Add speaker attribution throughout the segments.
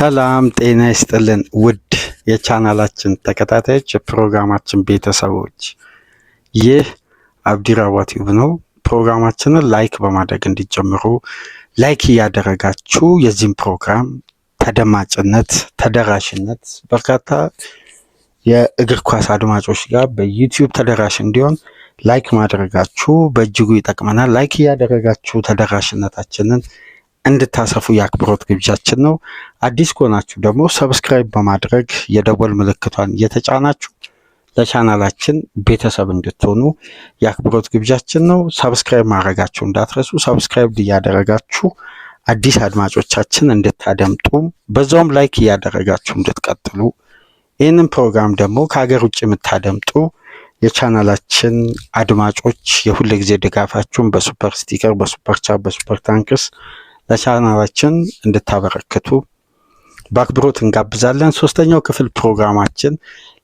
Speaker 1: ሰላም ጤና ይስጥልን ውድ የቻናላችን ተከታታዮች የፕሮግራማችን ቤተሰቦች፣ ይህ አብዲራዋ ቲዩብ ነው። ፕሮግራማችንን ላይክ በማድረግ እንዲጀምሩ ላይክ እያደረጋችሁ የዚህም ፕሮግራም ተደማጭነት ተደራሽነት በርካታ የእግር ኳስ አድማጮች ጋር በዩቲዩብ ተደራሽ እንዲሆን ላይክ ማድረጋችሁ በእጅጉ ይጠቅመናል። ላይክ እያደረጋችሁ ተደራሽነታችንን እንድታሰፉ የአክብሮት ግብዣችን ነው። አዲስ ከሆናችሁ ደግሞ ሰብስክራይብ በማድረግ የደወል ምልክቷን እየተጫናችሁ ለቻናላችን ቤተሰብ እንድትሆኑ የአክብሮት ግብዣችን ነው። ሰብስክራይብ ማድረጋችሁ እንዳትረሱ። ሰብስክራይብ እያደረጋችሁ አዲስ አድማጮቻችን እንድታደምጡ በዛውም ላይክ እያደረጋችሁ እንድትቀጥሉ፣ ይህንን ፕሮግራም ደግሞ ከሀገር ውጭ የምታደምጡ የቻናላችን አድማጮች የሁል ጊዜ ድጋፋችሁን በሱፐር ስቲከር፣ በሱፐር ቻት፣ በሱፐር ታንክስ ለቻናላችን እንድታበረክቱ በአክብሮት እንጋብዛለን። ሶስተኛው ክፍል ፕሮግራማችን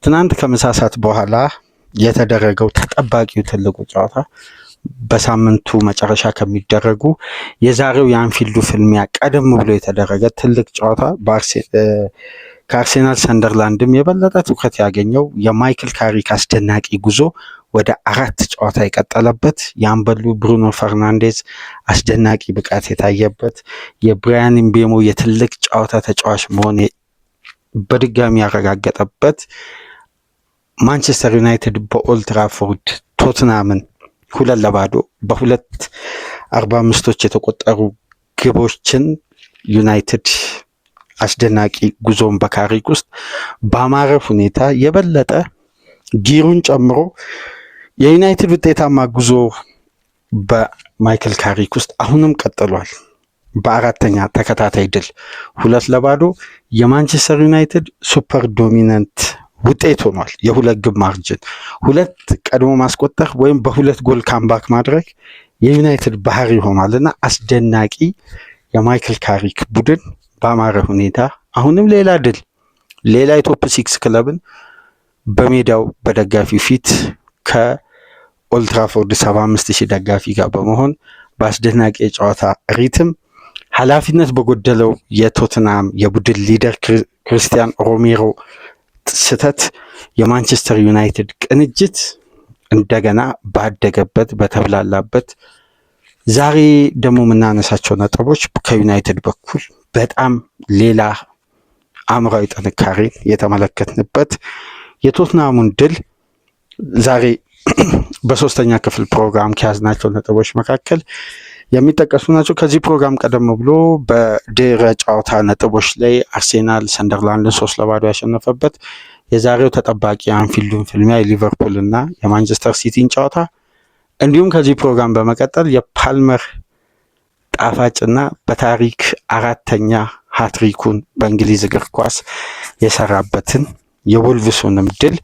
Speaker 1: ትናንት ከምሳ ሰዓት በኋላ የተደረገው ተጠባቂው ትልቁ ጨዋታ በሳምንቱ መጨረሻ ከሚደረጉ የዛሬው የአንፊልዱ ፍልሚያ ቀደም ብሎ የተደረገ ትልቅ ጨዋታ ከአርሴናል ሰንደርላንድም የበለጠ ትኩረት ያገኘው የማይክል ካሪክ አስደናቂ ጉዞ ወደ 4 ጨዋታ የቀጠለበት፣ የአምበሉ ብሩኖ ፈርናንዴዝ አስደናቂ ብቃት የታየበት፣ የብራያን ምቤሞ የትልቅ ጨዋታ ተጫዋች መሆን በድጋሚ ያረጋገጠበት፣ ማንቸስተር ዩናይትድ በኦልድ ትራፎርድ ቶትናምን 2-0 በ2:45 የተቆጠሩ ግቦችን ዩናይትድ አስደናቂ ጉዞን በካሪክ ውስጥ በአማረ ሁኔታ የበለጠ ጊሩን ጨምሮ የዩናይትድ ውጤታማ ጉዞ በማይክል ካሪክ ውስጥ አሁንም ቀጥሏል። በአራተኛ ተከታታይ ድል 2-0 የማንቸስተር ዩናይትድ ሱፐር ዶሚናንት ውጤት ሆኗል። የ2 ግብ ማርጅን 2 ቀድሞ ማስቆጠር ወይም በ2 ጎል ካምባክ ማድረግ የዩናይትድ ባህሪ ሆኗል እና አስደናቂ የማይክል ካሪክ ቡድን በአማረ ሁኔታ አሁንም ሌላ ድል፣ ሌላ የቶፕ 6 ክለብን በሜዳው በደጋፊው ፊት ከኦልድ ትራፎርድ 75,000 ደጋፊ ጋር በመሆን በአስደናቂ የጨዋታ ሪትም ኃላፊነት በጎደለው የቶትናም የቡድን ሊደር ክርስቲያን ሮሜሮ ስህተት የማንቸስተር ዩናይትድ ቅንጅት እንደገና ባደገበት በተብላላበት ዛሬ ደግሞ የምናነሳቸው ነጥቦች ከዩናይትድ በኩል በጣም ሌላ አእምሯዊ ጥንካሬ የተመለከትንበት የቶትናሙን ድል ዛሬ በሶስተኛ ክፍል ፕሮግራም ከያዝናቸው ነጥቦች መካከል የሚጠቀሱ ናቸው። ከዚህ ፕሮግራም ቀደም ብሎ በድረ ጨዋታ ነጥቦች ላይ አርሴናል ሰንደርላንድን 3-0 ያሸነፈበት፣ የዛሬው ተጠባቂ አንፊልዱን ፍልሚያ የሊቨርፑል እና የማንቸስተር ሲቲን ጨዋታ፣ እንዲሁም ከዚህ ፕሮግራም በመቀጠል የፓልመር ጣፋጭና በታሪክ 4ኛ ሃትሪኩን በእንግሊዝ እግር ኳስ የሰራበትን የወልቭሱንም ድል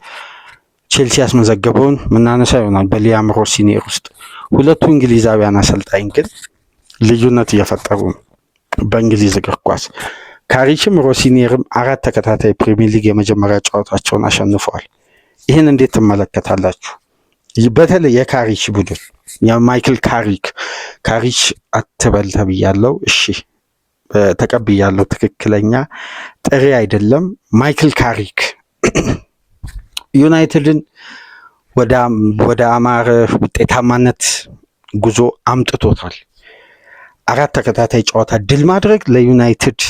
Speaker 1: ቼልሲ ያስመዘገበውን ምናነሳ ይሆናል። በሊያም ሮሲኔር ውስጥ ሁለቱ እንግሊዛውያን አሰልጣኝ ግን ልዩነት እየፈጠሩ ነው በእንግሊዝ እግር ኳስ። ካሪክም ሮሲኔርም 4 ተከታታይ ፕሪሚየር ሊግ የመጀመሪያ ጨዋታቸውን አሸንፈዋል። ይህን እንዴት ትመለከታላችሁ? በተለይ የካሪክ ቡድን የማይክል ካሪክ አትበል ተብያለሁ። እሺ ተቀብያለሁ። ትክክለኛ ጥሪ አይደለም። ማይክል ካሪክ ዩናይትድን ወደ አማረ ውጤታማነት ጉዞ አምጥቶታል። 4 ተከታታይ ጨዋታ ድል ማድረግ ለዩናይትድ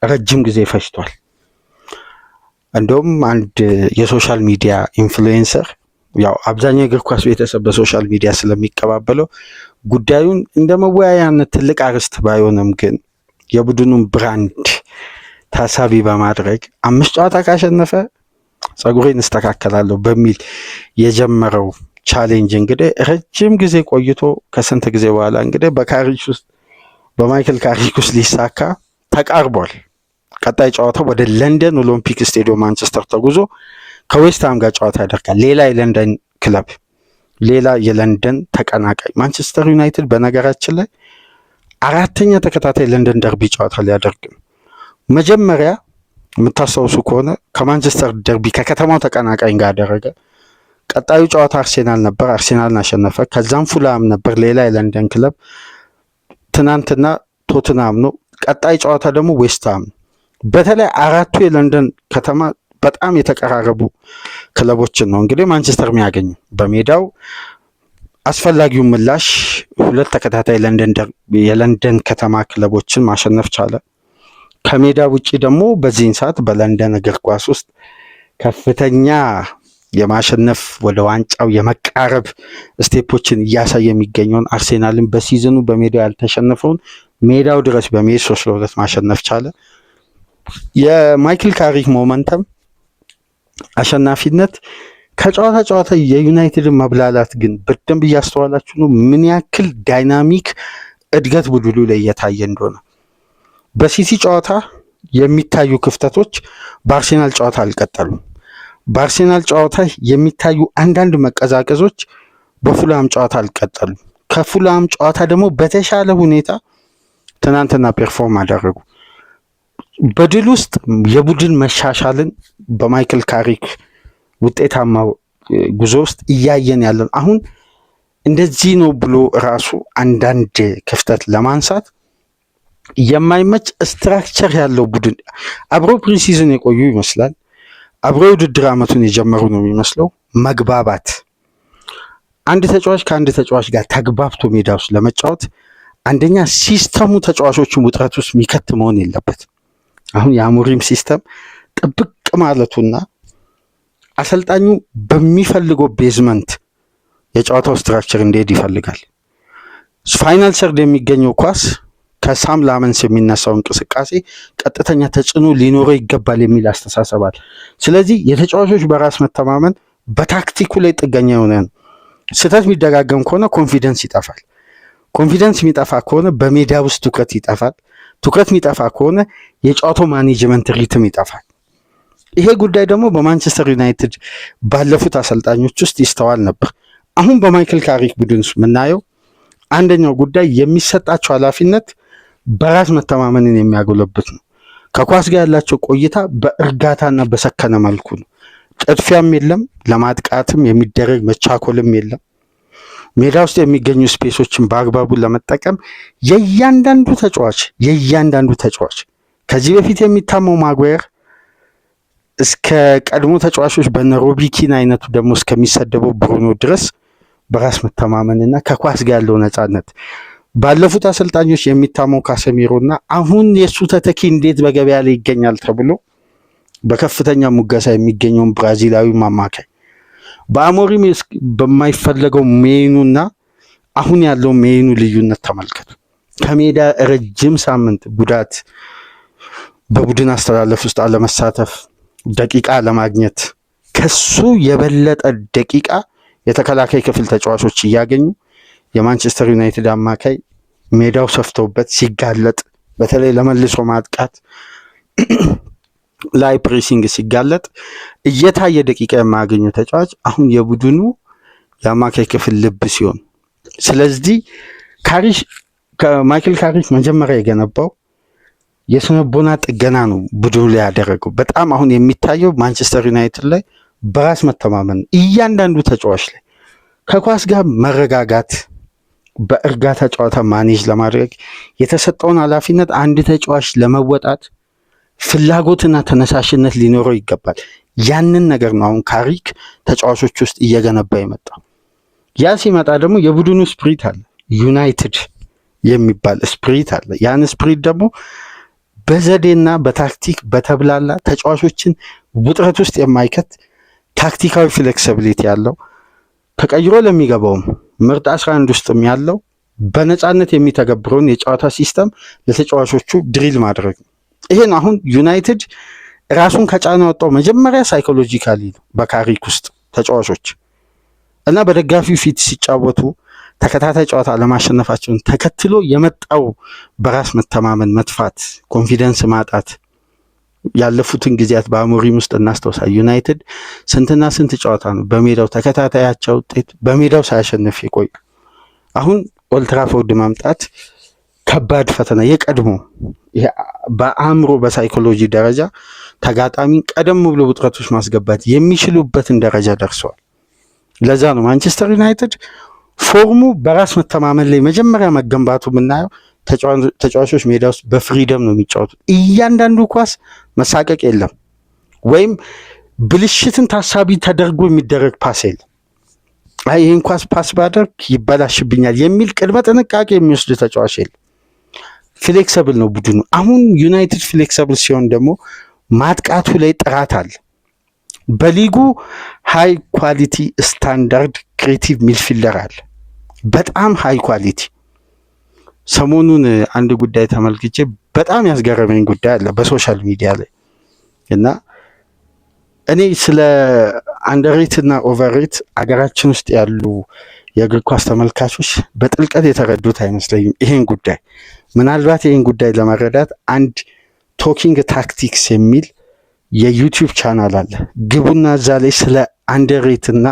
Speaker 1: ረጅም ጊዜ ፈጅቷል። እንደውም አንድ የሶሻል ሚዲያ ኢንፍሉዌንሰር፣ ያው አብዛኛው የእግር ኳስ ቤተሰብ በሶሻል ሚዲያ ስለሚቀባበለው ጉዳዩን እንደ መወያያነት ትልቅ አርዕስት ባይሆንም ግን የቡድኑን ብራንድ ታሳቢ በማድረግ 5 ጨዋታ ካሸነፈ ጸጉሬን እስተካከላለሁ በሚል የጀመረው ቻሌንጅ እንግዲህ ረጅም ጊዜ ቆይቶ ከስንት ጊዜ በኋላ እንግዲህ በማይክል ካሪክ ውስጥ ሊሳካ ተቃርቧል። ቀጣይ ጨዋታ ወደ ለንደን ኦሎምፒክ ስቴዲየም ማንቸስተር ተጉዞ ከዌስትሃም ጋር ጨዋታ ያደርጋል። ሌላ የለንደን ክለብ፣ ሌላ የለንደን ተቀናቃይ ማንቸስተር ዩናይትድ በነገራችን ላይ 4ኛ ተከታታይ ለንደን ደርቢ ጨዋታ ሊያደርግ ነው። መጀመሪያ የምታስታውሱ ከሆነ ከማንቸስተር ደርቢ ከከተማው ተቀናቃኝ ጋር አደረገ። ቀጣዩ ጨዋታ አርሴናል ነበር፣ አርሴናልን አሸነፈ። ከዛም ፉላም ነበር፣ ሌላ የለንደን ክለብ። ትናንትና ቶትናም ነው። ቀጣይ ጨዋታ ደግሞ ዌስትሃም ነው። በተለይ አራቱ የለንደን ከተማ በጣም የተቀራረቡ ክለቦችን ነው እንግዲህ ማንቸስተር የሚያገኙ። በሜዳው አስፈላጊውን ምላሽ ሁለት ተከታታይ የለንደን ከተማ ክለቦችን ማሸነፍ ቻለ። ከሜዳ ውጪ ደግሞ በዚህን ሰዓት በለንደን እግር ኳስ ውስጥ ከፍተኛ የማሸነፍ ወደ ዋንጫው የመቃረብ ስቴፖችን እያሳየ የሚገኘውን አርሴናልን በሲዝኑ በሜዳው ያልተሸነፈውን ሜዳው ድረስ በመሄድ 3-2 ማሸነፍ ቻለ። የማይክል ካሪክ ሞመንተም አሸናፊነት ከጨዋታ ጨዋታ የዩናይትድን መብላላት ግን በደንብ እያስተዋላችሁ ነው ምን ያክል ዳይናሚክ እድገት ቡድኑ ላይ እየታየ እንደሆነ። በሲቲ ጨዋታ የሚታዩ ክፍተቶች በአርሴናል ጨዋታ አልቀጠሉም። በአርሴናል ጨዋታ የሚታዩ አንዳንድ መቀዛቀዞች በፉልሃም ጨዋታ አልቀጠሉም። ከፉልሃም ጨዋታ ደግሞ በተሻለ ሁኔታ ትናንትና ፔርፎርም አደረጉ። በድል ውስጥ የቡድን መሻሻልን በማይክል ካሪክ ውጤታማ ጉዞ ውስጥ እያየን ያለን። አሁን እንደዚህ ነው ብሎ ራሱ አንዳንድ ክፍተት ለማንሳት የማይመች ስትራክቸር ያለው ቡድን አብረው ፕሪሲዝን የቆዩ ይመስላል። አብረው የውድድር ዓመቱን የጀመሩ ነው የሚመስለው። መግባባት፣ አንድ ተጫዋች ከአንድ ተጫዋች ጋር ተግባብቶ ሜዳ ውስጥ ለመጫወት አንደኛ ሲስተሙ ተጫዋቾችን ውጥረት ውስጥ የሚከት መሆን የለበት። አሁን የአሞሪም ሲስተም ጥብቅ ማለቱና አሰልጣኙ በሚፈልገው ቤዝመንት የጨዋታው ስትራክቸር እንዲሄድ ይፈልጋል። ፋይናል ሰርድ የሚገኘው ኳስ ከሳም ላመንስ የሚነሳው እንቅስቃሴ ቀጥተኛ ተጽዕኖ ሊኖረው ይገባል የሚል አስተሳሰባል። ስለዚህ የተጫዋቾች በራስ መተማመን በታክቲኩ ላይ ጥገኛ የሆነ ነው። ስህተት የሚደጋገም ከሆነ ኮንፊደንስ ይጠፋል። ኮንፊደንስ የሚጠፋ ከሆነ በሜዳ ውስጥ ትኩረት ይጠፋል። ትኩረት የሚጠፋ ከሆነ የጨዋታው ማኔጅመንት ሪትም ይጠፋል። ይሄ ጉዳይ ደግሞ በማንቸስተር ዩናይትድ ባለፉት አሰልጣኞች ውስጥ ይስተዋል ነበር። አሁን በማይክል ካሪክ ቡድን ውስጥ የምናየው አንደኛው ጉዳይ የሚሰጣቸው ኃላፊነት በራስ መተማመንን የሚያጎለብት ነው። ከኳስ ጋር ያላቸው ቆይታ በእርጋታና በሰከነ መልኩ ነው። ጥድፊያም የለም፣ ለማጥቃትም የሚደረግ መቻኮልም የለም። ሜዳ ውስጥ የሚገኙ ስፔሶችን በአግባቡ ለመጠቀም የእያንዳንዱ ተጫዋች ከዚህ በፊት የሚታመው ማጓየር እስከ ቀድሞ ተጫዋቾች በነ ሮቢ ኪን አይነቱ ደግሞ እስከሚሰደበው ብሩኖ ድረስ በራስ መተማመንና ከኳስ ጋር ያለው ነፃነት ባለፉት አሰልጣኞች የሚታመው ካሰሚሮና አሁን የሱ ተተኪ እንዴት በገበያ ላይ ይገኛል ተብሎ በከፍተኛ ሙገሳ የሚገኘውን ብራዚላዊ አማካይ በአሞሪም በማይፈለገው ሜኑና አሁን ያለው ሜኑ ልዩነት ተመልከቱ። ከሜዳ ረጅም ሳምንት ጉዳት፣ በቡድን አስተላለፍ ውስጥ አለመሳተፍ፣ ደቂቃ ለማግኘት ከሱ የበለጠ ደቂቃ የተከላካይ ክፍል ተጫዋቾች እያገኙ የማንቸስተር ዩናይትድ አማካይ ሜዳው ሰፍተውበት ሲጋለጥ፣ በተለይ ለመልሶ ማጥቃት ላይ ፕሬሲንግ ሲጋለጥ እየታየ ደቂቃ የማያገኘው ተጫዋች አሁን የቡድኑ የአማካይ ክፍል ልብ ሲሆን፣ ስለዚህ ማይክል ካሪክ መጀመሪያ የገነባው የስነቦና ጥገና ነው ቡድኑ ላይ ያደረገው። በጣም አሁን የሚታየው ማንቸስተር ዩናይትድ ላይ በራስ መተማመን እያንዳንዱ ተጫዋች ላይ ከኳስ ጋር መረጋጋት፣ በእርጋታ ጨዋታ ማኔጅ ለማድረግ የተሰጠውን ኃላፊነት አንድ ተጫዋች ለመወጣት ፍላጎትና ተነሳሽነት ሊኖረው ይገባል። ያንን ነገር ነው አሁን ካሪክ ተጫዋቾች ውስጥ እየገነባ የመጣው። ያ ሲመጣ ደግሞ የቡድኑ ስፕሪት አለ፣ ዩናይትድ የሚባል ስፕሪት አለ። ያን ስፕሪት ደግሞ በዘዴና በታክቲክ በተብላላ ተጫዋቾችን ውጥረት ውስጥ የማይከት ታክቲካዊ ፍሌክሲቢሊቲ ያለው ተቀይሮ ለሚገባውም ምርጥ 11 ውስጥም ያለው በነፃነት የሚተገብረውን የጨዋታ ሲስተም ለተጫዋቾቹ ድሪል ማድረግ ነው። ይሄን አሁን ዩናይትድ ራሱን ከጫና ወጣው መጀመሪያ ሳይኮሎጂካሊ ነው በካሪክ ውስጥ ተጫዋቾች እና በደጋፊው ፊት ሲጫወቱ ተከታታይ ጨዋታ ለማሸነፋቸውን ተከትሎ የመጣው በራስ መተማመን መጥፋት፣ ኮንፊደንስ ማጣት ያለፉትን ጊዜያት በአሞሪም ውስጥ እናስታውሳል። ዩናይትድ ስንትና ስንት ጨዋታ ነው በሜዳው ተከታታያቸው ውጤት በሜዳው ሳያሸንፍ የቆዩ። አሁን ኦልትራፎርድ ማምጣት ከባድ ፈተና የቀድሞ በአእምሮ በሳይኮሎጂ ደረጃ ተጋጣሚን ቀደም ብሎ ውጥረቶች ማስገባት የሚችሉበትን ደረጃ ደርሰዋል። ለዛ ነው ማንቸስተር ዩናይትድ ፎርሙ በራስ መተማመን ላይ መጀመሪያ መገንባቱ የምናየው ተጫዋቾች ሜዳ ውስጥ በፍሪደም ነው የሚጫወቱት። እያንዳንዱ ኳስ መሳቀቅ የለም ወይም ብልሽትን ታሳቢ ተደርጎ የሚደረግ ፓስ የለም። አይ ይህን ኳስ ፓስ ባደርግ ይበላሽብኛል የሚል ቅድመ ጥንቃቄ የሚወስድ ተጫዋች የለም። ፍሌክሰብል ነው ቡድኑ። አሁን ዩናይትድ ፍሌክሰብል ሲሆን ደግሞ ማጥቃቱ ላይ ጥራት አለ። በሊጉ ሃይ ኳሊቲ ስታንዳርድ ክሬቲቭ ሚድፊልደር አለ፣ በጣም ሃይ ኳሊቲ። ሰሞኑን አንድ ጉዳይ ተመልክቼ በጣም ያስገረመኝ ጉዳይ አለ በሶሻል ሚዲያ ላይ እና እኔ ስለ አንደርሬት እና ኦቨርሬት አገራችን ውስጥ ያሉ የእግር ኳስ ተመልካቾች በጥልቀት የተረዱት አይመስለኝም ይሄን ጉዳይ። ምናልባት ይህን ጉዳይ ለመረዳት አንድ ቶኪንግ ታክቲክስ የሚል የዩቲዩብ ቻናል አለ። ግቡና እዛ ላይ ስለ አንደርሬት እና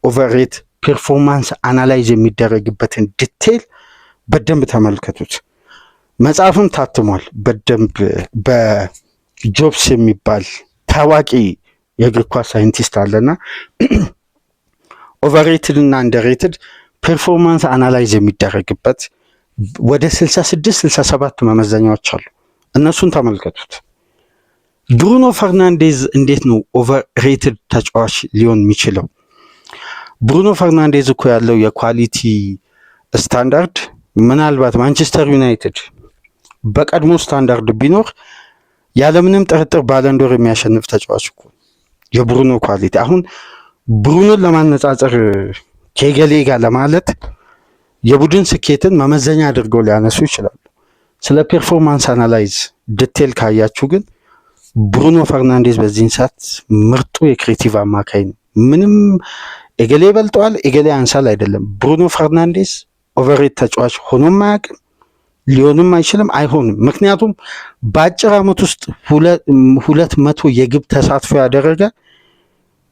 Speaker 1: ኦቨርሬት ፐርፎርማንስ አናላይዝ የሚደረግበትን ዲቴል በደንብ ተመልከቱት። መጽሐፍም ታትሟል በደንብ በጆብስ የሚባል ታዋቂ የእግር ኳስ ሳይንቲስት አለና ኦቨርሬትድ እና አንደርሬትድ ፐርፎርማንስ አናላይዝ የሚደረግበት ወደ 66-67 መመዘኛዎች አሉ። እነሱን ተመልከቱት። ብሩኖ ፈርናንዴዝ እንዴት ነው ኦቨርሬትድ ተጫዋች ሊሆን የሚችለው? ብሩኖ ፈርናንዴዝ እኮ ያለው የኳሊቲ ስታንዳርድ ምናልባት ማንቸስተር ዩናይትድ በቀድሞ ስታንዳርድ ቢኖር ያለምንም ጥርጥር ባለንዶር የሚያሸንፍ ተጫዋች እኮ የብሩኖ ኳሊቲ። አሁን ብሩኖን ለማነጻጸር ከገሌ ጋር ለማለት የቡድን ስኬትን መመዘኛ አድርገው ሊያነሱ ይችላሉ። ስለ ፐርፎርማንስ አናላይዝ ዲቴል ካያችሁ ግን ብሩኖ ፈርናንዴዝ በዚህን ሰዓት ምርጡ የክሬቲቭ አማካይ ነው። ምንም ኤገሌ ይበልጠዋል ኤገሌ አንሳል አይደለም። ብሩኖ ፈርናንዴዝ ኦቨርሬት ተጫዋች ሆኖም አያውቅም፣ ሊሆንም አይችልም፣ አይሆንም። ምክንያቱም በአጭር ዓመት ውስጥ 200 የግብ ተሳትፎ ያደረገ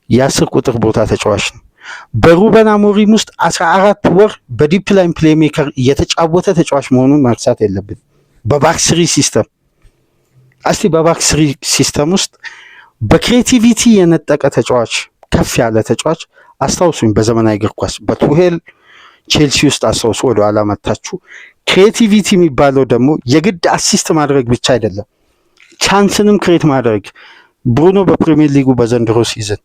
Speaker 1: የ10 ቁጥር ቦታ ተጫዋች ነው። በሩበን አሞሪም ውስጥ 14 ወር በዲፕ ላይን ፕሌይሜከር እየተጫወተ ተጫዋች መሆኑን መርሳት የለብን። በባክስሪ ሲስተም እስቲ በባክስሪ ሲስተም ውስጥ በክሬቲቪቲ የነጠቀ ተጫዋች፣ ከፍ ያለ ተጫዋች አስታውሱኝ። በዘመናዊ እግር ኳስ በቱሄል ቼልሲ ውስጥ አስታውሱ፣ ወደ ኋላ መታችሁ። ክሬቲቪቲ የሚባለው ደግሞ የግድ አሲስት ማድረግ ብቻ አይደለም፣ ቻንስንም ክሬት ማድረግ። ብሩኖ በፕሪሚየር ሊጉ በዘንድሮ ሲዝን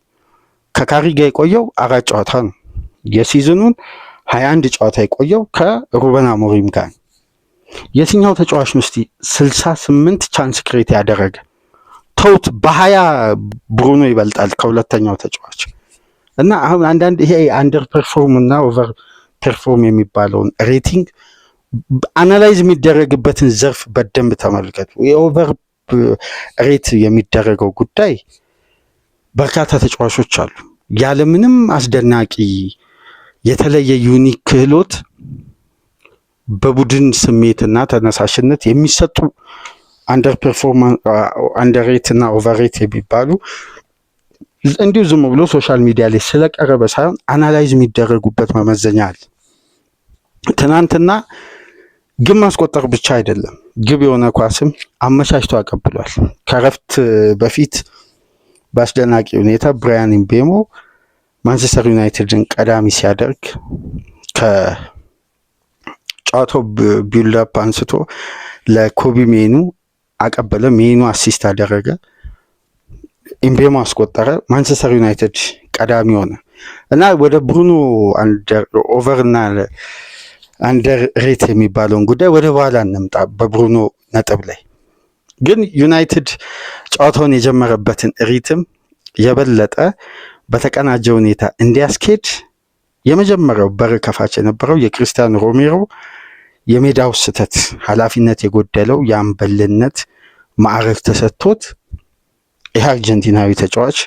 Speaker 1: ከካሪ ጋር የቆየው 4 ጨዋታ ነው። የሲዝኑን 21 ጨዋታ የቆየው ከሩበን አሞሪም ጋር። የትኛው ተጫዋች ነው እስቲ 68 ቻንስ ክሬት ያደረገ? ተውት፣ በ20 ብሩኖ ይበልጣል ከሁለተኛው ተጫዋች። እና አሁን አንዳንድ ይሄ አንደር ፐርፎርም እና ኦቨር ፐርፎርም የሚባለውን ሬቲንግ አናላይዝ የሚደረግበትን ዘርፍ በደንብ ተመልከቱ። የኦቨር ሬት የሚደረገው ጉዳይ በርካታ ተጫዋቾች አሉ ያለምንም አስደናቂ የተለየ ዩኒክ ክህሎት በቡድን ስሜትና ተነሳሽነት የሚሰጡ አንደር ፐርፎርማንስ አንደር ሬት እና ኦቨር ሬት የሚባሉ እንዲሁ ዝም ብሎ ሶሻል ሚዲያ ላይ ስለቀረበ ሳይሆን አናላይዝ የሚደረጉበት መመዘኛ አለ። ትናንትና ግብ ማስቆጠር ብቻ አይደለም፣ ግብ የሆነ ኳስም አመቻችቶ አቀብሏል። ከረፍት በፊት በአስደናቂ ሁኔታ ብራያን ምቤሞ ማንቸስተር ዩናይትድን ቀዳሚ ሲያደርግ ከጨዋታው ቢልድአፕ አንስቶ ለኮቢ ሜኑ አቀበለ፣ ሜኑ አሲስት አደረገ፣ ምቤሞ አስቆጠረ፣ ማንቸስተር ዩናይትድ ቀዳሚ ሆነ እና ወደ ብሩኖ ኦቨር እና አንደር ሬት የሚባለውን ጉዳይ ወደ በኋላ እንምጣ። በብሩኖ ነጥብ ላይ ግን ዩናይትድ ጨዋታውን የጀመረበትን ሪትም የበለጠ በተቀናጀ ሁኔታ እንዲያስኬድ የመጀመሪያው በር ከፋች የነበረው የክርስቲያን ሮሜሮ የሜዳው ስህተት፣ ኃላፊነት የጎደለው የአምበልነት ማዕረግ ተሰጥቶት ይህ አርጀንቲናዊ ተጫዋች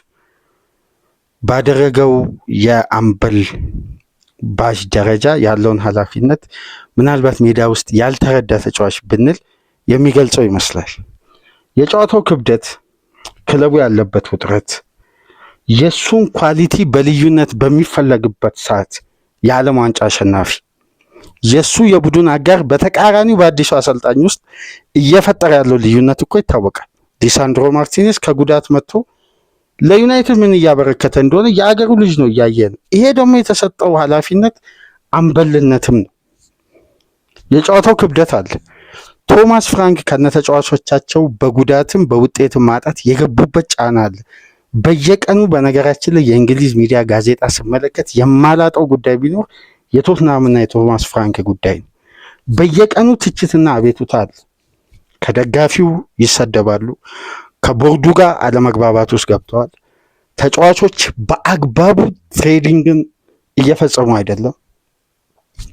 Speaker 1: ባደረገው የአምበል ባሽ ደረጃ ያለውን ኃላፊነት ምናልባት ሜዳ ውስጥ ያልተረዳ ተጫዋች ብንል የሚገልጸው ይመስላል። የጨዋታው ክብደት፣ ክለቡ ያለበት ውጥረት፣ የሱን ኳሊቲ በልዩነት በሚፈለግበት ሰዓት የዓለም ዋንጫ አሸናፊ የሱ የቡድን አጋር በተቃራኒው በአዲሱ አሰልጣኝ ውስጥ እየፈጠረ ያለው ልዩነት እኮ ይታወቃል። ሊሳንድሮ ማርቲኔዝ ከጉዳት መጥቶ ለዩናይትድ ምን እያበረከተ እንደሆነ የአገሩ ልጅ ነው፣ እያየ ነው። ይሄ ደግሞ የተሰጠው ኃላፊነት አምበልነትም ነው። የጨዋታው ክብደት አለ። ቶማስ ፍራንክ ከነተጫዋቾቻቸው በጉዳትም በውጤትም ማጣት የገቡበት ጫና አለ። በየቀኑ በነገራችን ላይ የእንግሊዝ ሚዲያ ጋዜጣ ስመለከት የማላጠው ጉዳይ ቢኖር የቶትናምና የቶማስ ፍራንክ ጉዳይ ነው። በየቀኑ ትችትና አቤቱታ አለ። ከደጋፊው ይሰደባሉ። ከቦርዱ ጋር አለመግባባት ውስጥ ገብተዋል። ተጫዋቾች በአግባቡ ትሬዲንግን እየፈጸሙ አይደለም።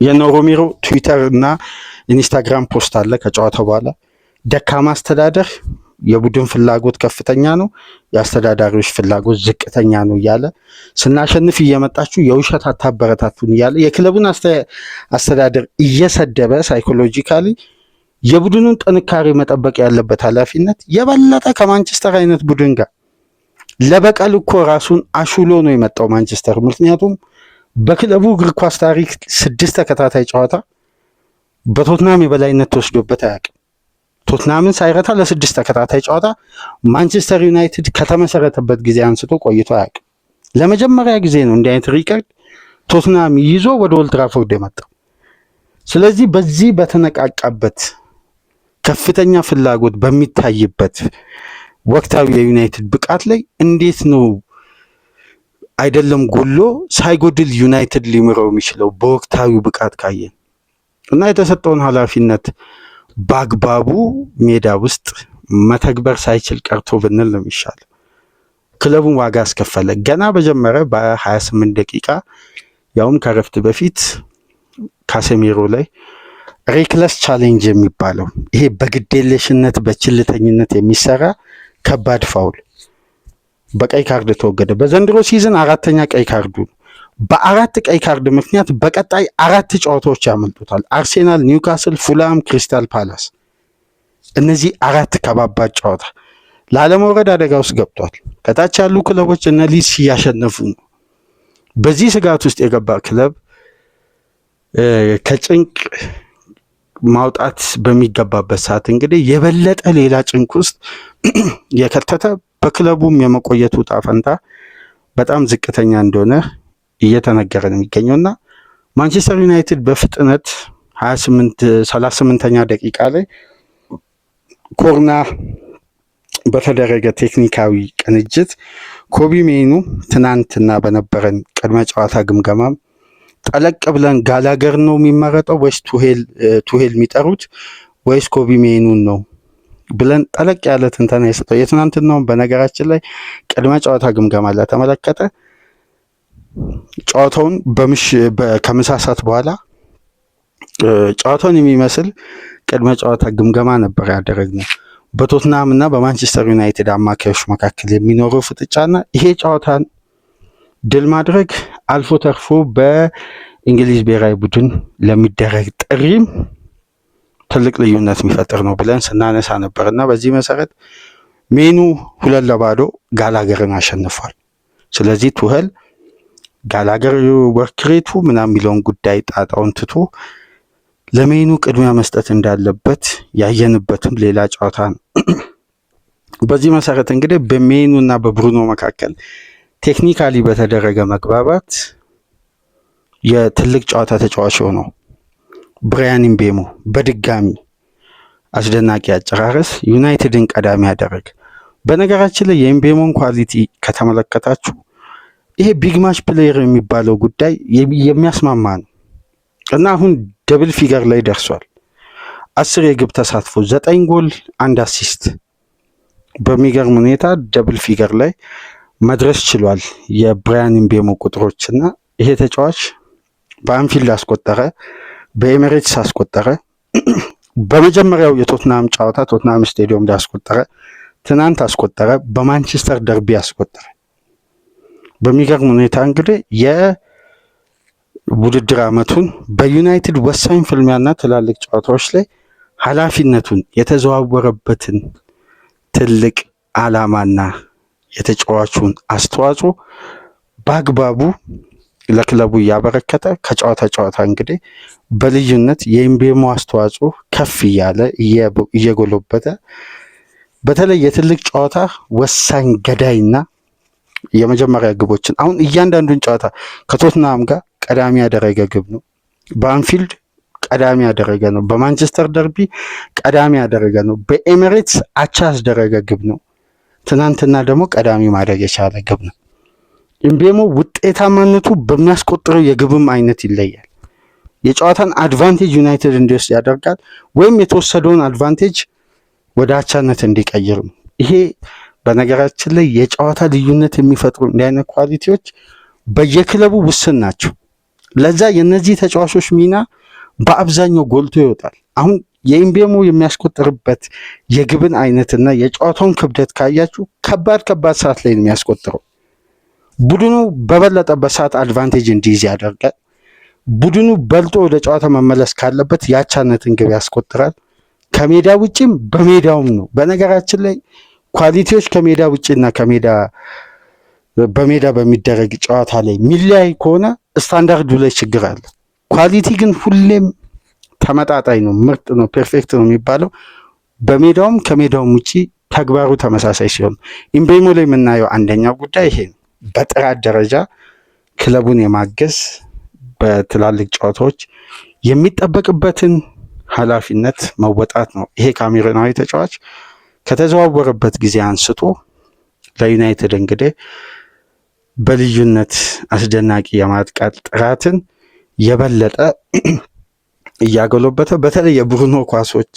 Speaker 1: የነ ሮሜሮ ትዊተር እና ኢንስታግራም ፖስት አለ ከጨዋታው በኋላ ደካማ አስተዳደር፣ የቡድን ፍላጎት ከፍተኛ ነው፣ የአስተዳዳሪዎች ፍላጎት ዝቅተኛ ነው እያለ ስናሸንፍ እየመጣችሁ የውሸት አታበረታቱን እያለ የክለቡን አስተዳደር እየሰደበ ሳይኮሎጂካሊ የቡድኑን ጥንካሬ መጠበቅ ያለበት ኃላፊነት የበለጠ ከማንቸስተር አይነት ቡድን ጋር ለበቀል እኮ ራሱን አሹሎ ነው የመጣው ማንቸስተር። ምክንያቱም በክለቡ እግር ኳስ ታሪክ 6 ተከታታይ ጨዋታ በቶትናም የበላይነት ተወስዶበት አያውቅም። ቶትናምን ሳይረታ ለ6 ተከታታይ ጨዋታ ማንቸስተር ዩናይትድ ከተመሰረተበት ጊዜ አንስቶ ቆይቶ አያውቅም። ለመጀመሪያ ጊዜ ነው እንዲህ አይነት ሪከርድ ቶትናም ይዞ ወደ ኦልድ ትራፎርድ የመጣው። ስለዚህ በዚህ በተነቃቃበት ከፍተኛ ፍላጎት በሚታይበት ወቅታዊ የዩናይትድ ብቃት ላይ እንዴት ነው አይደለም ጎሎ ሳይጎድል ዩናይትድ ሊምረው የሚችለው በወቅታዊ ብቃት ካየን እና የተሰጠውን ኃላፊነት በአግባቡ ሜዳ ውስጥ መተግበር ሳይችል ቀርቶ ብንል ነው የሚሻለው። ክለቡን ዋጋ አስከፈለ። ገና በጀመረ በ28 ደቂቃ ያውም ከረፍት በፊት ካሴሚሮ ላይ ሬክለስ ቻሌንጅ የሚባለው ይሄ በግዴለሽነት በችልተኝነት የሚሰራ ከባድ ፋውል በቀይ ካርድ ተወገደ። በዘንድሮ ሲዝን 4ኛ ቀይ ካርዱ ነው። በ4 ቀይ ካርድ ምክንያት በቀጣይ 4 ጨዋታዎች ያመልጡታል። አርሴናል፣ ኒውካስል፣ ፉላም፣ ክሪስታል ፓላስ። እነዚህ 4 ከባባድ ጨዋታ ላለመውረድ አደጋ ውስጥ ገብቷል። ከታች ያሉ ክለቦች እነ ሊድስ እያሸነፉ ነው። በዚህ ስጋት ውስጥ የገባ ክለብ ከጭንቅ ማውጣት በሚገባበት ሰዓት እንግዲህ የበለጠ ሌላ ጭንቅ ውስጥ የከተተ በክለቡም የመቆየቱ ዕጣ ፈንታ በጣም ዝቅተኛ እንደሆነ እየተነገረ ነው የሚገኘውና ማንቸስተር ዩናይትድ በፍጥነት 38ኛ ደቂቃ ላይ ኮርና በተደረገ ቴክኒካዊ ቅንጅት ኮቢ ሜኑ ትናንትና በነበረን ቅድመ ጨዋታ ግምገማም ጠለቅ ብለን ጋላገር ነው የሚመረጠው ወይስ ቱሄል የሚጠሩት ወይስ ኮቢ ሜኑን ነው ብለን ጠለቅ ያለ ትንተና የሰጠው የትናንትናውን በነገራችን ላይ ቅድመ ጨዋታ ግምገማ ላይ ተመለከተ። ጨዋታውን ከምሳ ሰዓት በኋላ ጨዋታውን የሚመስል ቅድመ ጨዋታ ግምገማ ነበር ያደረግነው በቶትናም እና በማንቸስተር ዩናይትድ አማካዮች መካከል የሚኖረው ፍጥጫና ይሄ ጨዋታን ድል ማድረግ አልፎ ተርፎ በእንግሊዝ ብሔራዊ ቡድን ለሚደረግ ጥሪም ትልቅ ልዩነት የሚፈጥር ነው ብለን ስናነሳ ነበር እና በዚህ መሰረት ሜኑ 2-0 ጋላገርን አሸንፏል። ስለዚህ ቱሄል ጋላገር ወርክሬቱ ምናምን የሚለውን ጉዳይ ጣጣውን ትቶ ለሜኑ ቅድሚያ መስጠት እንዳለበት ያየንበትም ሌላ ጨዋታ ነው። በዚህ መሰረት እንግዲህ በሜኑ እና በብሩኖ መካከል ቴክኒካሊ በተደረገ መግባባት የትልቅ ጨዋታ ተጫዋች ሆነው ብራያን ምቤሞ በድጋሚ አስደናቂ አጨራረስ ዩናይትድን ቀዳሚ ያደረገ። በነገራችን ላይ የምቤሞን ኳሊቲ ከተመለከታችሁ ይሄ ቢግ ማች ፕሌየር የሚባለው ጉዳይ የሚያስማማ ነው እና አሁን ደብል ፊገር ላይ ደርሷል። 10 የግብ ተሳትፎ 9 ጎል 1 አሲስት በሚገርም ሁኔታ ደብል ፊገር ላይ መድረስ ችሏል የብራያን ምቤሞ ቁጥሮችና ይሄ ተጫዋች በአንፊልድ አስቆጠረ፣ በኤሚሬትስ አስቆጠረ፣ በመጀመሪያው የቶትናም ጨዋታ ቶትናም ስቴዲየም ላይ አስቆጠረ፣ ትናንት አስቆጠረ፣ በማንቸስተር ደርቢ አስቆጠረ። በሚገርም ሁኔታ እንግዲህ የውድድር ዓመቱን በዩናይትድ ወሳኝ ፍልሚያና ትላልቅ ጨዋታዎች ላይ ኃላፊነቱን የተዘዋወረበትን ትልቅ ዓላማና የተጫዋቹን አስተዋጽኦ በአግባቡ ለክለቡ እያበረከተ ከጨዋታ ጨዋታ እንግዲህ በልዩነት የምቤሞ አስተዋጽኦ ከፍ እያለ እየጎለበተ በተለይ የትልቅ ጨዋታ ወሳኝ ገዳይና የመጀመሪያ ግቦችን አሁን እያንዳንዱን ጨዋታ ከቶትናም ጋር ቀዳሚ ያደረገ ግብ ነው። በአንፊልድ ቀዳሚ ያደረገ ነው። በማንቸስተር ደርቢ ቀዳሚ ያደረገ ነው። በኤሚሬትስ አቻ ያስደረገ ግብ ነው። ትናንትና ደግሞ ቀዳሚ ማድረግ የቻለ ግብ ነው። ኢምቤሞ ውጤታማነቱ በሚያስቆጥረው የግብም አይነት ይለያል። የጨዋታን አድቫንቴጅ ዩናይትድ እንዲወስድ ያደርጋል፣ ወይም የተወሰደውን አድቫንቴጅ ወደ አቻነት እንዲቀይር ነው። ይሄ በነገራችን ላይ የጨዋታ ልዩነት የሚፈጥሩ እንዲህ አይነት ኳሊቲዎች በየክለቡ ውስን ናቸው። ለዛ የነዚህ ተጫዋቾች ሚና በአብዛኛው ጎልቶ ይወጣል። አሁን የኢምቤሞ የሚያስቆጥርበት የግብን አይነትና የጨዋታውን ክብደት ካያችሁ ከባድ ሰዓት ላይ ነው የሚያስቆጥረው። ቡድኑ በበለጠበት ሰዓት አድቫንቴጅ እንዲይዝ ያደርጋል። ቡድኑ በልጦ ወደ ጨዋታ መመለስ ካለበት የአቻነትን ግብ ያስቆጥራል። ከሜዳ ውጭም በሜዳውም ነው። በነገራችን ላይ ኳሊቲዎች ከሜዳ ውጭና በሜዳ በሚደረግ ጨዋታ ላይ ሚለያይ ከሆነ ስታንዳርዱ ላይ ችግር አለ። ኳሊቲ ግን ሁሌም ተመጣጣኝ ነው፣ ምርጥ ነው፣ ፐርፌክት ነው የሚባለው በሜዳውም ከሜዳውም ውጭ ተግባሩ ተመሳሳይ ሲሆን፣ ኢምቤሞ ላይ የምናየው አንደኛው ጉዳይ ይሄ ነው። በጥራት ደረጃ ክለቡን የማገዝ በትላልቅ ጨዋታዎች የሚጠበቅበትን ኃላፊነት መወጣት ነው። ይሄ ካሜሩናዊ ተጫዋች ከተዘዋወረበት ጊዜ አንስቶ ለዩናይትድ እንግዲህ በልዩነት አስደናቂ የማጥቃት ጥራትን የበለጠ እያጎለበተ በተለይ የብሩኖ ኳሶች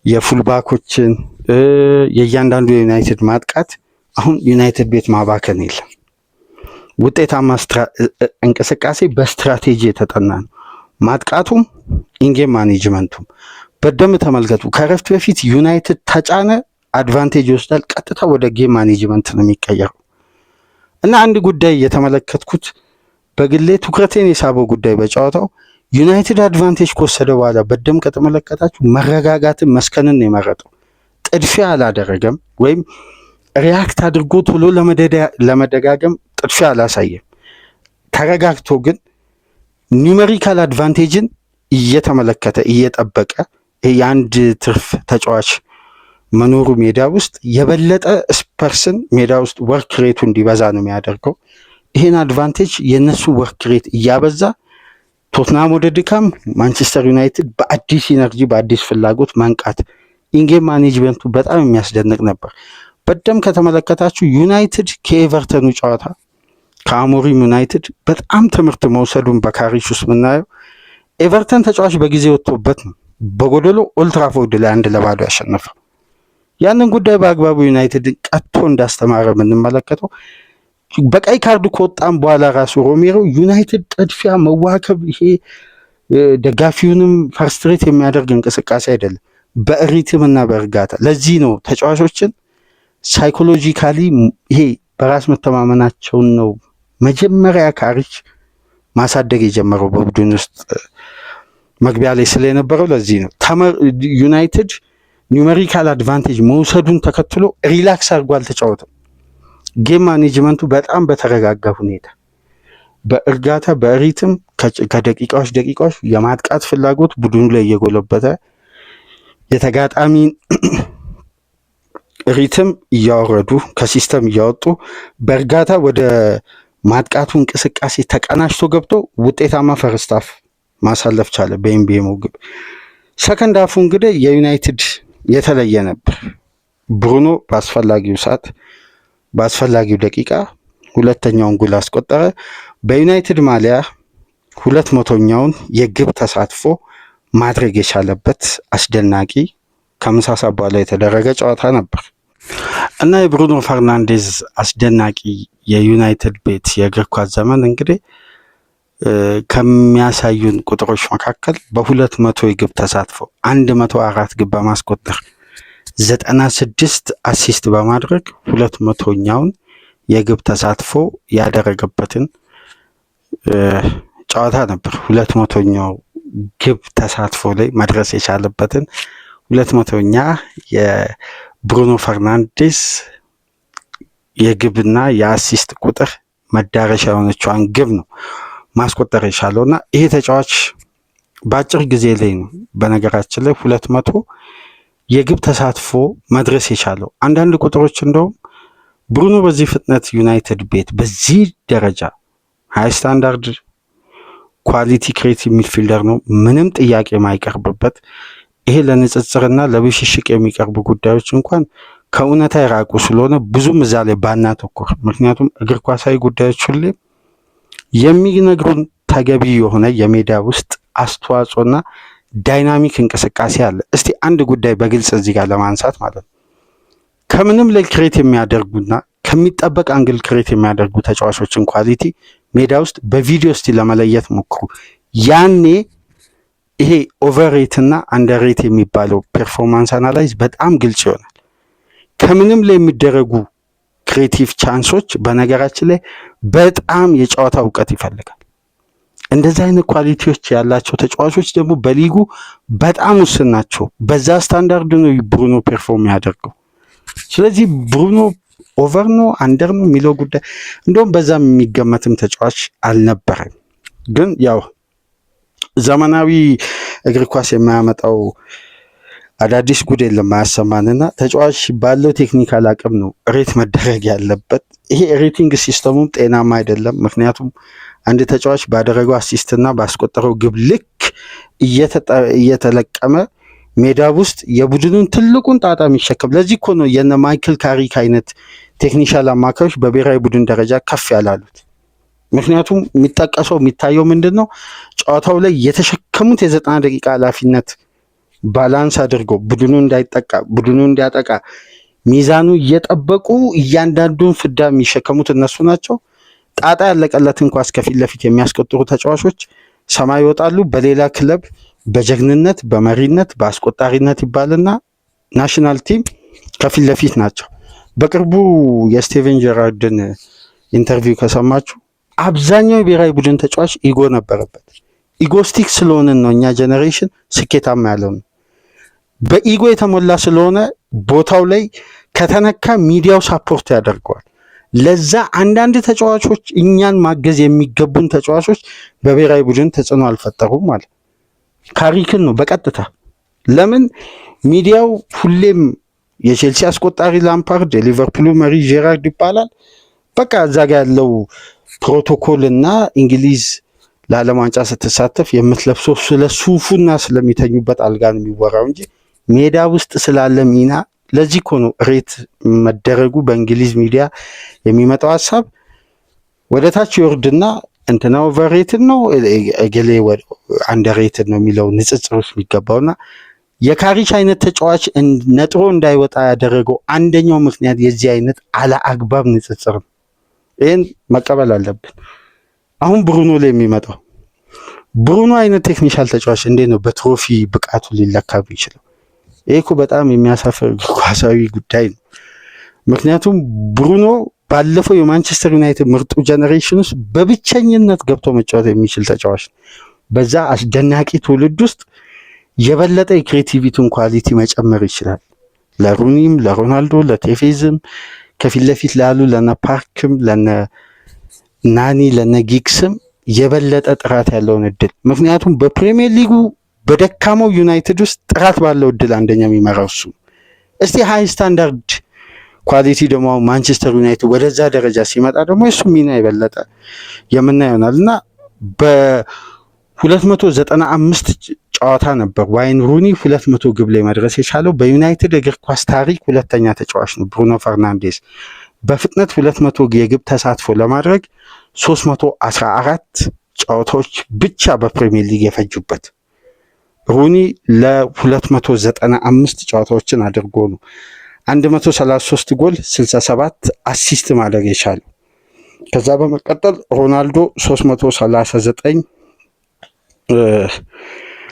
Speaker 1: የፉልባኮችን የእያንዳንዱ የዩናይትድ ማጥቃት አሁን ዩናይትድ ቤት ማባከን የለም። ውጤታማ እንቅስቃሴ በስትራቴጂ የተጠና ነው። ማጥቃቱም ኢንጌም ማኔጅመንቱም በደንብ ተመልከቱ። ከረፍት በፊት ዩናይትድ ተጫነ፣ አድቫንቴጅ ይወስዳል፣ ቀጥታ ወደ ጌም ማኔጅመንት ነው የሚቀየረው። እና አንድ ጉዳይ የተመለከትኩት በግሌ ትኩረቴን የሳበው ጉዳይ በጨዋታው ዩናይትድ አድቫንቴጅ ከወሰደ በኋላ በደንብ ከተመለከታችሁ መረጋጋትን መስከንን የመረጠው ጥድፊያ አላደረገም፣ ወይም ሪያክት አድርጎ ቶሎ ለመደጋገም ጥድፊያ አላሳየም። ተረጋግቶ ግን ኒውሜሪካል አድቫንቴጅን እየተመለከተ እየጠበቀ የአንድ ትርፍ ተጫዋች መኖሩ ሜዳ ውስጥ የበለጠ ስፐርስን ሜዳ ውስጥ ወርክ ሬቱ እንዲበዛ ነው የሚያደርገው። ይህን አድቫንቴጅ የነሱ ወርክ ሬት እያበዛ ቶትናም ወደ ድካም፣ ማንቸስተር ዩናይትድ በአዲስ ኢነርጂ በአዲስ ፍላጎት መንቃት። ኢንጌም ማኔጅመንቱ በጣም የሚያስደንቅ ነበር። በደም ከተመለከታችሁ ዩናይትድ ከኤቨርተኑ ጨዋታ ከአሞሪም ዩናይትድ በጣም ትምህርት መውሰዱን በካሪሽ ውስጥ የምናየው ኤቨርተን ተጫዋች በጊዜ ወጥቶበት ነው በጎደሎ ኦልትራፎርድ ላይ 1-0 ያሸነፈው። ያንን ጉዳይ በአግባቡ ዩናይትድን ቀጥቶ እንዳስተማረ የምንመለከተው በቀይ ካርድ ከወጣም በኋላ ራሱ ሮሜሮ ዩናይትድ ጥድፊያ፣ መዋከብ፣ ይሄ ደጋፊውንም ፈርስትሬት የሚያደርግ እንቅስቃሴ አይደለም፣ በሪትም እና በእርጋታ። ለዚህ ነው ተጫዋቾችን ሳይኮሎጂካሊ ይሄ በራስ መተማመናቸውን ነው መጀመሪያ ካሪች ማሳደግ የጀመረው በቡድን ውስጥ መግቢያ ላይ ስለነበረው። ለዚህ ነው ዩናይትድ ኒውሜሪካል አድቫንቴጅ መውሰዱን ተከትሎ ሪላክስ አድርጎ አልተጫወተም። ጌም ማኔጅመንቱ በጣም በተረጋጋ ሁኔታ በእርጋታ በሪትም ከደቂቃዎች የማጥቃት ፍላጎት ቡድኑ ላይ እየጎለበተ የተጋጣሚ ሪትም እያወረዱ ከሲስተም እያወጡ በእርጋታ ወደ ማጥቃቱ እንቅስቃሴ ተቀናጅቶ ገብቶ ውጤታማ ፈርስት ሃፍ ማሳለፍ ቻለ በኢምቤሞ ግብ። ሰከንድ ሃፉ እንግዲህ የዩናይትድ የተለየ ነበር። ብሩኖ በአስፈላጊው ሰዓት በአስፈላጊው ደቂቃ ሁለተኛውን ጎል አስቆጠረ። በዩናይትድ ማሊያ 200ኛውን የግብ ተሳትፎ ማድረግ የቻለበት አስደናቂ ከምሳ ሰዓት በኋላ የተደረገ ጨዋታ ነበር እና የብሩኖ ፈርናንዴዝ አስደናቂ የዩናይትድ ቤት የእግር ኳስ ዘመን እንግዲህ ከሚያሳዩን ቁጥሮች መካከል በ200 የግብ ተሳትፎ 104 ግብ በማስቆጠር 96 አሲስት በማድረግ 200ኛውን የግብ ተሳትፎ ያደረገበትን ጨዋታ ነበር። 200ኛው ግብ ተሳትፎ ላይ መድረስ የቻለበትን 200ኛ የብሩኖ ፈርናንዴዝ የግብና የአሲስት ቁጥር መዳረሻ የሆነችዋን ግብ ነው ማስቆጠር የቻለውና ይሄ ተጫዋች በአጭር ጊዜ ላይ ነው በነገራችን ላይ 200 የግብ ተሳትፎ መድረስ የቻለው። አንዳንድ ቁጥሮች እንደውም ብሩኖ በዚህ ፍጥነት ዩናይትድ ቤት በዚህ ደረጃ ሃይ ስታንዳርድ ኳሊቲ ክሬቲቭ ሚድፊልደር ነው፣ ምንም ጥያቄ የማይቀርብበት። ይሄ ለንጽጽርና ለብሽሽቅ የሚቀርቡ ጉዳዮች እንኳን ከእውነታ የራቁ ስለሆነ ብዙም እዛ ላይ ባናተኩር፣ ምክንያቱም እግር ኳሳዊ ጉዳዮች ሁሌም የሚነግሩን ተገቢ የሆነ የሜዳ ውስጥ አስተዋጽኦና ዳይናሚክ እንቅስቃሴ አለ። እስቲ አንድ ጉዳይ በግልጽ እዚህ ጋር ለማንሳት ማለት ነው፣ ከምንም ላይ ክሬት የሚያደርጉና ከሚጠበቅ አንግል ክሬት የሚያደርጉ ተጫዋቾችን ኳሊቲ ሜዳ ውስጥ በቪዲዮ እስቲ ለመለየት ሞክሩ። ያኔ ይሄ ኦቨርሬት እና አንደርሬት የሚባለው ፐርፎርማንስ አናላይዝ በጣም ግልጽ ይሆናል። ከምንም ላይ የሚደረጉ ክሬቲቭ ቻንሶች በነገራችን ላይ በጣም የጨዋታ እውቀት ይፈልጋል። እንደዚህ አይነት ኳሊቲዎች ያላቸው ተጫዋቾች ደግሞ በሊጉ በጣም ውስን ናቸው። በዛ ስታንዳርድ ነው ብሩኖ ፐርፎርም ያደርገው። ስለዚህ ብሩኖ ኦቨር ነው አንደር ነው የሚለው ጉዳይ እንደውም በዛም የሚገመትም ተጫዋች አልነበረም። ግን ያው ዘመናዊ እግር ኳስ የማያመጣው አዳዲስ ጉድ የለም አያሰማንና ተጫዋች ባለው ቴክኒካል አቅም ነው ሬት መደረግ ያለበት። ይሄ ሬቲንግ ሲስተሙም ጤናማ አይደለም። ምክንያቱም አንድ ተጫዋች ባደረገው አሲስትና ባስቆጠረው ግብ ልክ እየተለቀመ ሜዳ ውስጥ የቡድኑን ትልቁን ጣጣ የሚሸከም። ለዚህ እኮ ነው የነ ማይክል ካሪክ አይነት ቴክኒሻል አማካዮች በብሔራዊ ቡድን ደረጃ ከፍ ያላሉት። ምክንያቱም የሚጠቀሰው የሚታየው ምንድን ነው? ጨዋታው ላይ የተሸከሙት የ90 ደቂቃ ኃላፊነት ባላንስ አድርገው ቡድኑ እንዳይጠቃ ቡድኑ እንዲያጠቃ ሚዛኑ እየጠበቁ እያንዳንዱን ፍዳ የሚሸከሙት እነሱ ናቸው። ጣጣ ያለቀለትን ኳስ ከፊት ለፊት የሚያስቆጥሩ ተጫዋቾች ሰማይ ይወጣሉ። በሌላ ክለብ በጀግንነት በመሪነት በአስቆጣሪነት ይባልና ናሽናል ቲም ከፊት ለፊት ናቸው። በቅርቡ የስቴቨን ጀራርድን ኢንተርቪው ከሰማችሁ አብዛኛው የብሔራዊ ቡድን ተጫዋች ኢጎ ነበረበት። ኢጎስቲክ ስለሆንን ነው እኛ ጄኔሬሽን ስኬታማ ያለው ነው። በኢጎ የተሞላ ስለሆነ ቦታው ላይ ከተነካ ሚዲያው ሳፖርት ያደርገዋል። ለዛ አንዳንድ ተጫዋቾች እኛን ማገዝ የሚገቡን ተጫዋቾች በብሔራዊ ቡድን ተጽዕኖ አልፈጠሩም ማለት ካሪክን ነው በቀጥታ። ለምን ሚዲያው ሁሌም የቼልሲ አስቆጣሪ ላምፓርድ፣ የሊቨርፑሉ መሪ ጄራርድ ይባላል። በቃ እዛ ጋ ያለው ፕሮቶኮል እና እንግሊዝ ለዓለም ዋንጫ ስትሳተፍ የምትለብሰው ስለ ሱፉና ስለሚተኙበት አልጋ ነው የሚወራው እንጂ ሜዳ ውስጥ ስላለ ሚና። ለዚህ እኮ ነው ሬት መደረጉ በእንግሊዝ ሚዲያ የሚመጣው ሀሳብ ወደ ታች ይወርድና እንትና ኦቨርሬትድ ነው እገሌ አንደርሬትድ ነው የሚለው ንጽጽር ውስጥ የሚገባውና የካሪክ አይነት ተጫዋች ነጥሮ እንዳይወጣ ያደረገው አንደኛው ምክንያት የዚህ አይነት አለአግባብ ንጽጽር ነው። ይህን መቀበል አለብን። አሁን ብሩኖ ላይ የሚመጣው ብሩኖ አይነት ቴክኒሻል ተጫዋች እንዴት ነው በትሮፊ ብቃቱ ሊለካ ይችላል? ይህ እኮ በጣም የሚያሳፍር ኳሳዊ ጉዳይ ነው። ምክንያቱም ብሩኖ ባለፈው የማንቸስተር ዩናይትድ ምርጡ ጀኔሬሽን ውስጥ በብቸኝነት ገብቶ መጫወት የሚችል ተጫዋች ነው። በዛ አስደናቂ ትውልድ ውስጥ የበለጠ የክሬቲቪቲውን ኳሊቲ መጨመር ይችላል። ለሩኒም፣ ለሮናልዶ፣ ለቴፌዝም ከፊት ለፊት ላሉ ለነ ፓርክም፣ ለነ ናኒ፣ ለነ ጊግስም የበለጠ ጥራት ያለውን እድል። ምክንያቱም በፕሪሚየር ሊጉ በደካማው ዩናይትድ ውስጥ ጥራት ባለው እድል አንደኛ የሚመራው እሱ። እስቲ ሃይ ስታንዳርድ ኳሊቲ ደግሞ ማንቸስተር ዩናይትድ ወደዛ ደረጃ ሲመጣ ደግሞ የሱ ሚና የበለጠ የምናየው ይሆናል እና በ295 ጨዋታ ነበር ዋይን ሩኒ 200 ግብ ላይ መድረስ የቻለው። በዩናይትድ እግር ኳስ ታሪክ ሁለተኛ ተጫዋች ነው ብሩኖ ፈርናንዴስ። በፍጥነት 200 የግብ ተሳትፎ ለማድረግ 314 ጨዋታዎች ብቻ በፕሪሚየር ሊግ የፈጁበት ሩኒ ለ295 ጨዋታዎችን አድርጎ ነው 133 ጎል 67 አሲስት ማድረግ የቻለው። ከዛ በመቀጠል ሮናልዶ 339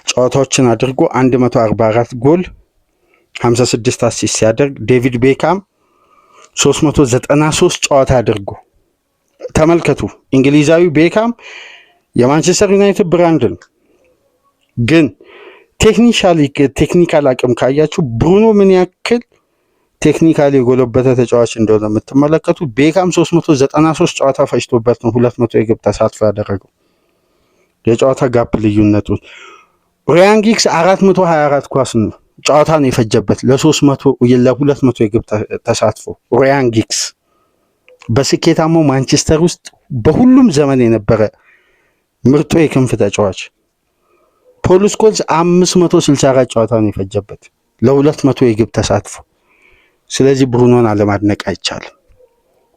Speaker 1: ጨዋታዎችን አድርጎ 144 ጎል 56 አሲስት ሲያደርግ ዴቪድ ቤካም 393 ጨዋታ አድርጎ ተመልከቱ። እንግሊዛዊ ቤካም የማንቸስተር ዩናይትድ ብራንድ ነው። ግን ቴክኒካል አቅም ካያችሁ ብሩኖ ምን ያክል ቴክኒካሊ የጎለበተ ተጫዋች እንደሆነ የምትመለከቱ። ቤካም 393 ጨዋታ ፈጅቶበት ነው 200 የግብ ተሳትፎ ያደረገው። የጨዋታ ጋፕ ልዩነቱ ራያን ጊግስ 424 ኳስ ነው ጨዋታ ነው የፈጀበት ለ200 የግብ ተሳትፎ። ራያን ጊግስ በስኬታማው ማንቸስተር ውስጥ በሁሉም ዘመን የነበረ ምርጡ የክንፍ ተጫዋች ፖል ስኮልስ 564 ጨዋታ ነው የፈጀበት ለ200 የግብ ተሳትፎ። ስለዚህ ብሩኖን አለማድነቅ አይቻልም።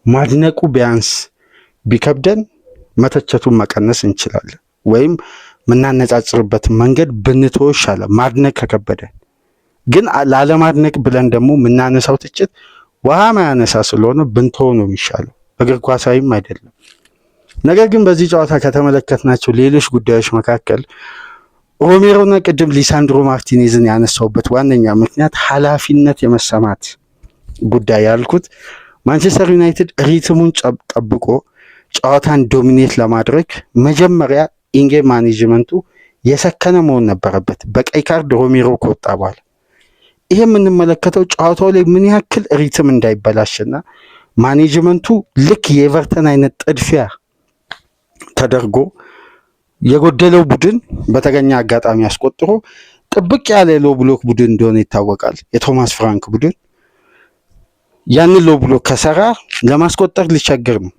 Speaker 1: ማድነቁ ቢያንስ ቢከብደን መተቸቱን መቀነስ እንችላለን፣ ወይም ምናነጻጽርበት መንገድ ብንተው ይሻላል። ማድነቅ ከከበደን ግን ላለማድነቅ ብለን ደግሞ ምናነሳው ትችት ውሃ ማያነሳ ስለሆነ ብንተው ነው የሚሻለው። እግር ኳሳዊም አይደለም። ነገር ግን በዚህ ጨዋታ ከተመለከትናቸው ሌሎች ጉዳዮች መካከል ሮሜሮና ቅድም ሊሳንድሮ ማርቲኔዝን ያነሳውበት ዋነኛ ምክንያት ኃላፊነት የመሰማት ጉዳይ ያልኩት ማንቸስተር ዩናይትድ ሪትሙን ጠብቆ ጨዋታን ዶሚኔት ለማድረግ መጀመሪያ ኢንጌም ማኔጅመንቱ የሰከነ መሆን ነበረበት። በቀይ ካርድ ሮሜሮ ከወጣ በኋላ ይሄ የምንመለከተው ጨዋታው ላይ ምን ያክል ሪትም እንዳይበላሽና ማኔጅመንቱ ልክ የኤቨርተን አይነት ጥድፊያ ተደርጎ የጎደለው ቡድን በተገኘ አጋጣሚ አስቆጥሮ ጥብቅ ያለ ሎ ብሎክ ቡድን እንደሆነ ይታወቃል። የቶማስ ፍራንክ ቡድን ያንን ሎ ብሎክ ከሰራ ለማስቆጠር ሊቸግር ነው።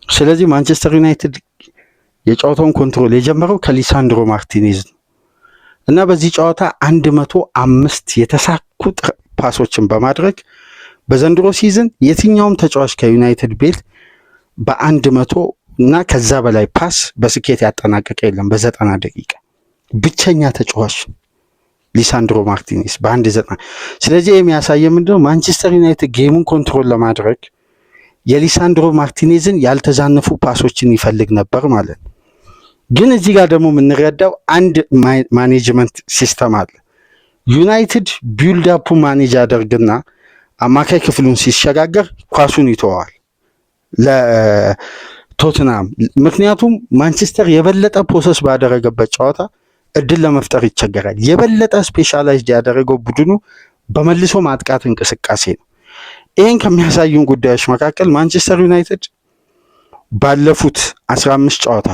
Speaker 1: ስለዚህ ማንቸስተር ዩናይትድ የጨዋታውን ኮንትሮል የጀመረው ከሊሳንድሮ ማርቲኔዝ ነው እና በዚህ ጨዋታ 105 የተሳኩ ፓሶችን በማድረግ በዘንድሮ ሲዝን የትኛውም ተጫዋች ከዩናይትድ ቤት በ100 እና ከዛ በላይ ፓስ በስኬት ያጠናቀቀ የለም በ90 ደቂቃ። ብቸኛ ተጫዋች ሊሳንድሮ ማርቲኔዝ በ190። ስለዚህ የሚያሳየው ምንድነው ማንቸስተር ዩናይትድ ጌሙን ኮንትሮል ለማድረግ የሊሳንድሮ ማርቲኔዝን ያልተዛነፉ ፓሶችን ይፈልግ ነበር ማለት ነው። ግን እዚህ ጋር ደግሞ የምንረዳው አንድ ማኔጅመንት ሲስተም አለ። ዩናይትድ ቢልድ አፑ ማኔጅ ያደርግና አማካይ ክፍሉን ሲሸጋገር ኳሱን ይተዋል ለቶትናም። ምክንያቱም ማንቸስተር የበለጠ ፕሮሰስ ባደረገበት ጨዋታ እድል ለመፍጠር ይቸገራል። የበለጠ ስፔሻላይዝድ ያደረገው ቡድኑ በመልሶ ማጥቃት እንቅስቃሴ ነው። ይህን ከሚያሳዩን ጉዳዮች መካከል ማንቸስተር ዩናይትድ ባለፉት 15 ጨዋታ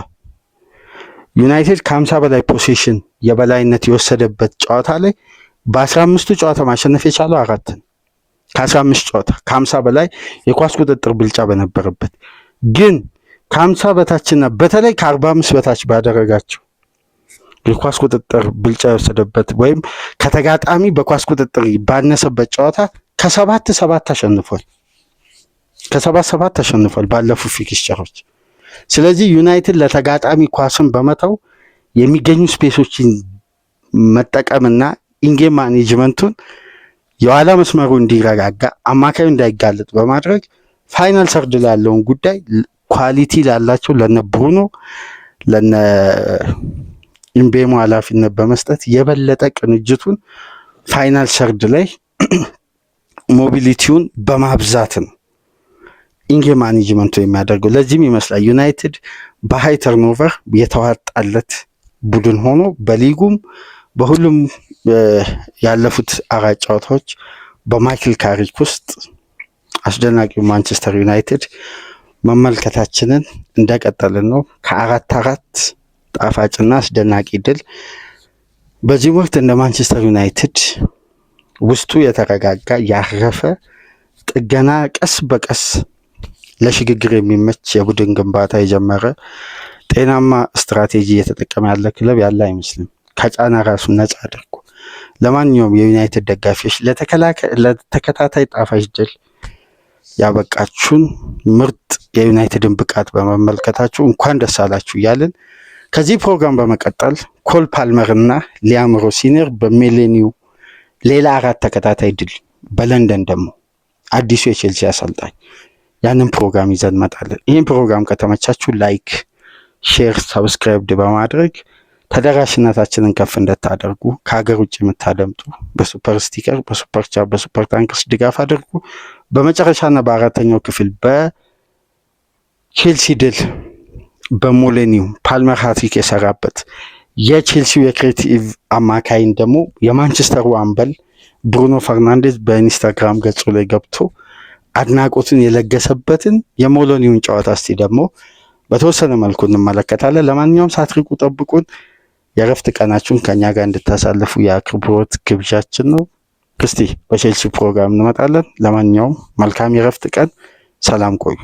Speaker 1: ዩናይትድ ከ50 በላይ ፖሴሽን የበላይነት የወሰደበት ጨዋታ ላይ በ15ቱ ጨዋታ ማሸነፍ የቻለው 4 ነው። ከ15 ጨዋታ ከ50 በላይ የኳስ ቁጥጥር ብልጫ በነበረበት ግን ከ50 በታችና በተለይ ከ45 በታች ባደረጋቸው የኳስ ቁጥጥር ብልጫ የወሰደበት ወይም ከተጋጣሚ በኳስ ቁጥጥር ባነሰበት ጨዋታ ከ7-7 ተሸንፏል። ከ7-7 ተሸንፏል ባለፉት ፊክስቸሮች። ስለዚህ ዩናይትድ ለተጋጣሚ ኳስን በመተው የሚገኙ ስፔሶችን መጠቀምና ኢንጌም ማኔጅመንቱን የኋላ መስመሩ እንዲረጋጋ አማካዩ እንዳይጋለጥ በማድረግ ፋይናል ሰርድ ላይ ያለውን ጉዳይ ኳሊቲ ላላቸው ለነ ብሩኖ ለነ ኢምቤሞ ኃላፊነት በመስጠት የበለጠ ቅንጅቱን ፋይናል ሰርድ ላይ ሞቢሊቲውን በማብዛት ነው ኢንጌም ማኔጅመንቱ የሚያደርገው። ለዚህም ይመስላል ዩናይትድ በሃይ ተርኖቨር የተዋጣለት ቡድን ሆኖ በሊጉም በሁሉም ያለፉት 4 ጨዋታዎች በማይክል ካሪክ ውስጥ አስደናቂው ማንቸስተር ዩናይትድ መመልከታችንን እንደቀጠልን ነው። ከ4-4 ጣፋጭና አስደናቂ ድል በዚህ ወቅት እንደ ማንቸስተር ዩናይትድ ውስጡ የተረጋጋ ያረፈ ጥገና ቀስ በቀስ ለሽግግር የሚመች የቡድን ግንባታ የጀመረ ጤናማ ስትራቴጂ እየተጠቀመ ያለ ክለብ ያለ አይመስልም። ከጫና ራሱን ነጻ አድርጎ ለማንኛውም የዩናይትድ ደጋፊዎች ለተከታታይ ጣፋጭ ድል ያበቃችሁን ምርጥ የዩናይትድን ብቃት በመመልከታችሁ እንኳን ደስ አላችሁ እያልን ከዚህ ፕሮግራም በመቀጠል ኮል ፓልመር እና ሊያም ሮሲነር በሚሌኒየም ሌላ 4 ተከታታይ ድል በለንደን ደግሞ አዲሱ የቼልሲ አሰልጣኝ ያንን ፕሮግራም ይዘን እንመጣለን። ይህን ፕሮግራም ከተመቻችሁ ላይክ፣ ሼር፣ ሰብስክራይብ በማድረግ ተደራሽነታችንን ከፍ እንድታደርጉ ከሀገር ውጭ የምታደምጡ በሱፐር ስቲከር፣ በሱፐር ቻት፣ በሱፐር ታንክስ ድጋፍ አድርጉ። በመጨረሻና በአራተኛው ክፍል በቼልሲ ድል በሚሌኒየም ፓልመር ሃትሪክ የሰራበት የቼልሲው የክሬቲቭ አማካይን ደግሞ የማንቸስተሩ አምበል ብሩኖ ፈርናንዴዝ በኢንስታግራም ገጹ ላይ ገብቶ አድናቆትን የለገሰበትን የሚሌኒየም ጨዋታ እስቲ ደግሞ በተወሰነ መልኩ እንመለከታለን። ለማንኛውም ሳትርቁ ጠብቁን። የረፍት ቀናችሁን ከኛ ጋር እንድታሳልፉ የአክብሮት ግብዣችን ነው። እስቲ በቼልሲ ፕሮግራም እንመጣለን። ለማንኛውም መልካም የረፍት ቀን፣ ሰላም ቆዩ።